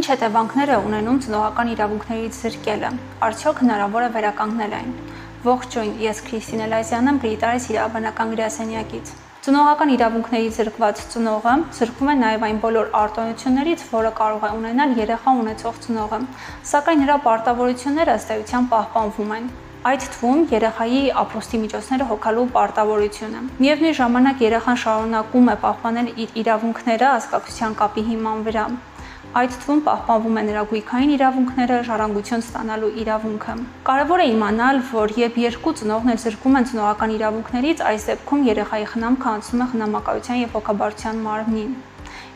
Ինչ հետևանքներ է ունենում ծնողական իրավունքներից զրկելը, արդյոք հնարավոր է վերականգնել այն։ Ողջույն, ես Քրիստին Էլազյանն եմ Բրիտարես իրավաբանական գրասենյակից։ Ծնողական իրավունքներից զրկված ծնողը զրկվում է նաև այն բոլոր արտոնություններից, որը կարող է ունենալ երեխա ունեցող ծնողը, սակայն նրա պարտավորությունները ըստ էության պահպանվում են։ Այդ թվում երեխայի ապրուստի միջոցները հոգալու պարտավորությունը։ Միևնույն ժամանակ երեխան շարունակում է պահպանել իր իրավունքները ազգակցության կապի հիման վրա։ Այդ թվում պահպանվում է նրա գույքային իրավունքները, ժառանգություն ստանալու իրավունքը։ Կարևոր է իմանալ, որ երբ երկու ծնողն էլ զրկվում են ծնողական իրավունքներից, այս դեպքում երեխայի խնամքը անցնում է խնամակալության և հոգաբարձության մարմնին։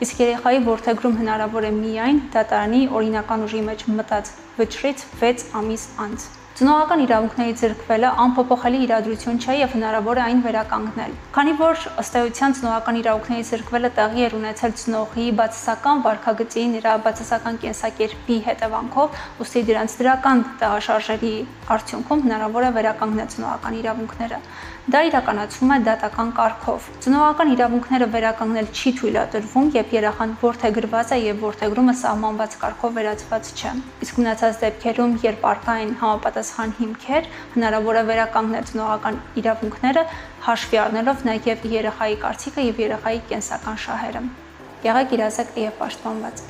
Իսկ երեխայի որդեգրում հնարավոր է միայն դատարանի օրինական ուժի մեջ մտած վճռից 6 ամիս անց։ Ծնողական իրավունքներից զրկվելը անփոփոխելի իրադրություն չէ և հնարավոր է այն վերականգնել։ Քանի որ ըստ էության ծնողական իրավունքներից զրկվելը տեղի էր ունեցել ծնողի բացասական վարքագծի, նրա բացասական կենսակերպի հետևանքով, ուստի դրանց դրական տեղաշարժերի արդյունքում հնարավոր է վերականգնել ծնողական իրավունքները։ Դա իրականացվում է դատական կարգով։ Ծնողական իրավունքները վերականգնել չի թույլատրվում, երբ երեխան որդեգրված է և որդեգրումը սահմանված կարգով վերացված չէ։ Իսկ մնացած դեպքերում, երբ առկա են համապատասխան հիմքեր, հնարավոր է վերականգնել ծնողական իրավունքները, հաշվի առնելով նաև երեխայի կարծիքը և երեխայի կենսական շահերը։ Եղեք իրազեկ և պաշտպանված։